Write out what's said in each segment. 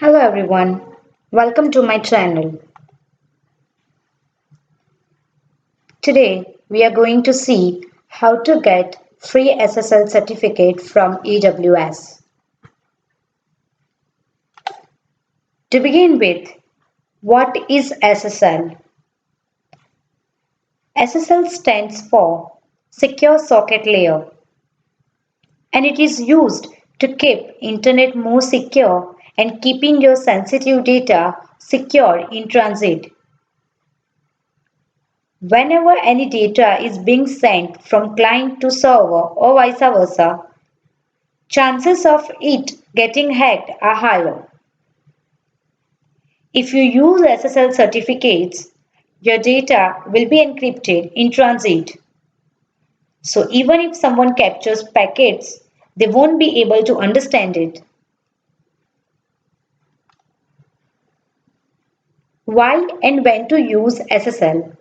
Hello everyone, welcome to my channel. Today we are going to see how to get free SSL certificate from AWS. To begin with, what is SSL? SSL stands for Secure Socket Layer and it is used to keep internet more secure and keeping your sensitive data secure in transit. Whenever any data is being sent from client to server or vice versa, chances of it getting hacked are higher. If you use SSL certificates, your data will be encrypted in transit. So even if someone captures packets, they won't be able to understand it. Why and when to use SSL?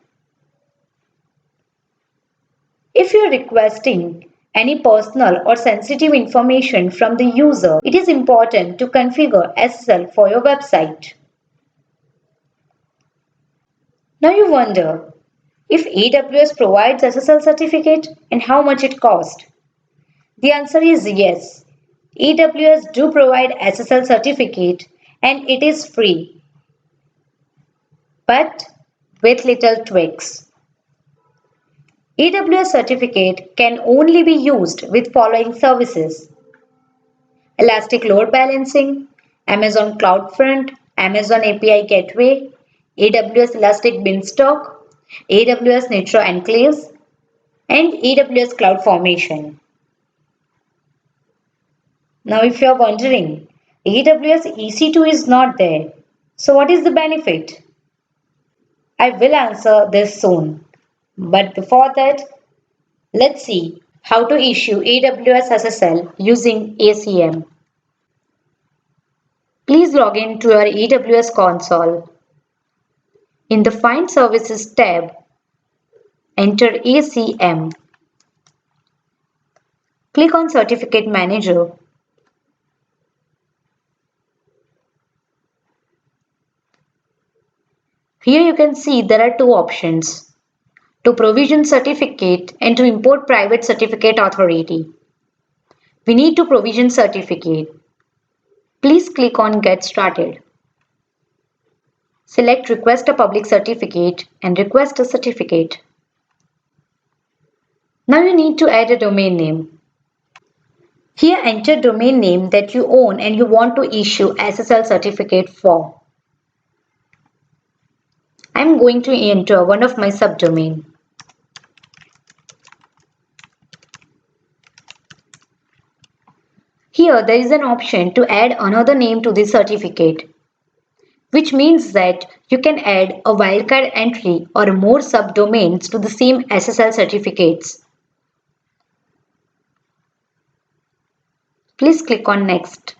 If you're requesting any personal or sensitive information from the user, it is important to configure SSL for your website. Now you wonder if AWS provides SSL certificate and how much it costs. The answer is yes. AWS do provide SSL certificate and it is free, but with little tweaks. AWS certificate can only be used with following services: Elastic Load Balancing, Amazon CloudFront, Amazon API Gateway, AWS Elastic Beanstalk, AWS Nitro Enclaves, and AWS CloudFormation. Now if you are wondering, AWS EC2 is not there. So what is the benefit? I will answer this soon. But before that, let's see how to issue AWS SSL using ACM. Please log in to your AWS console. In the Find Services tab, enter ACM. Click on Certificate Manager. Here you can see there are two options: to provision certificate and to import private certificate authority. We need to provision certificate. Please click on Get Started. Select Request a public certificate and request a certificate. Now you need to add a domain name. Here enter domain name that you own and you want to issue SSL certificate for. I am going to enter one of my subdomain. Here there is an option to add another name to the certificate, which means that you can add a wildcard entry or more subdomains to the same SSL certificates. Please click on Next.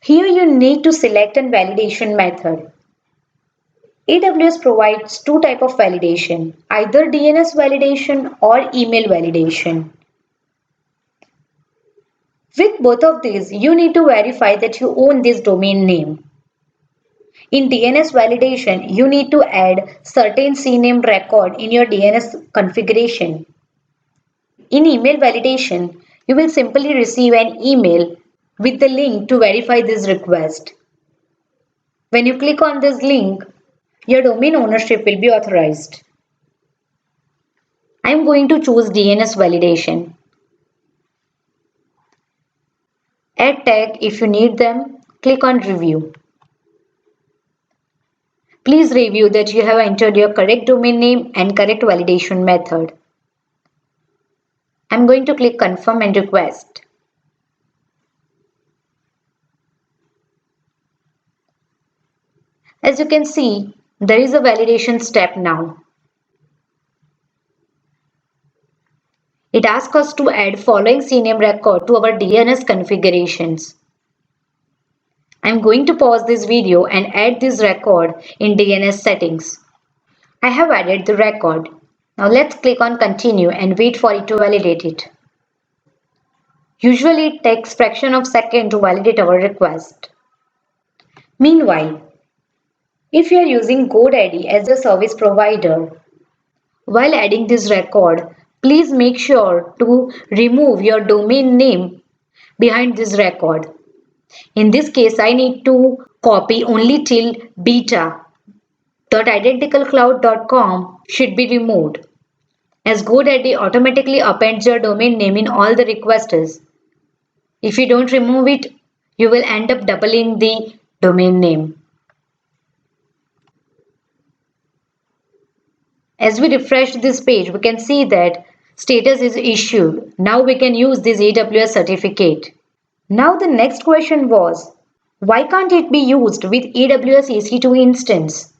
Here you need to select a validation method. AWS provides two types of validation, either DNS validation or email validation. With both of these, you need to verify that you own this domain name. In DNS validation, you need to add certain CNAME record in your DNS configuration. In email validation, you will simply receive an email with the link to verify this request. When you click on this link, your domain ownership will be authorized. I am going to choose DNS validation. Add tag if you need them. Click on Review. Please review that you have entered your correct domain name and correct validation method. I am going to click Confirm and Request. As you can see, there is a validation step now. It asks us to add following CNAME record to our DNS configurations. I am going to pause this video and add this record in DNS settings. I have added the record. Now let's click on Continue and wait for it to validate it. Usually it takes fraction of second to validate our request. Meanwhile, if you are using GoDaddy as a service provider, while adding this record, please make sure to remove your domain name behind this record. In this case, I need to copy only till beta.identicalcloud.com should be removed, as GoDaddy automatically appends your domain name in all the requests. If you don't remove it, you will end up doubling the domain name. As we refresh this page, we can see that status is issued. Now we can use this AWS certificate. Now the next question was, why can't it be used with AWS EC2 instance?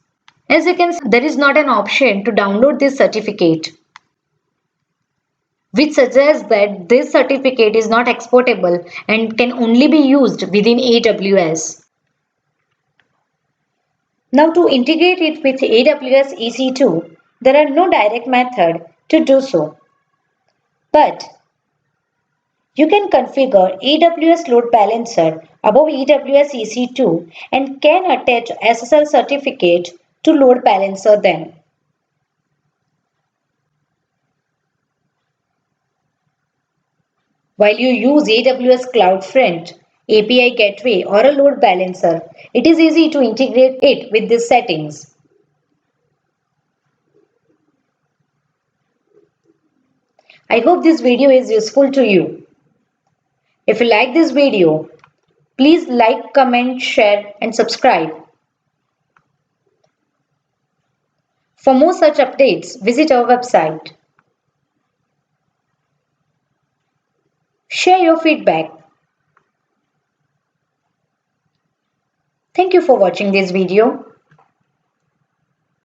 As you can see, there is not an option to download this certificate, which suggests that this certificate is not exportable and can only be used within AWS. Now to integrate it with AWS EC2, there are no direct method to do so. But you can configure AWS Load Balancer above AWS EC2 and can attach SSL certificate to Load Balancer then. While you use AWS CloudFront, API Gateway or a load balancer, it is easy to integrate it with these settings. I hope this video is useful to you. If you like this video, please like, comment, share and subscribe. For more such updates, visit our website. Share your feedback. Thank you for watching this video.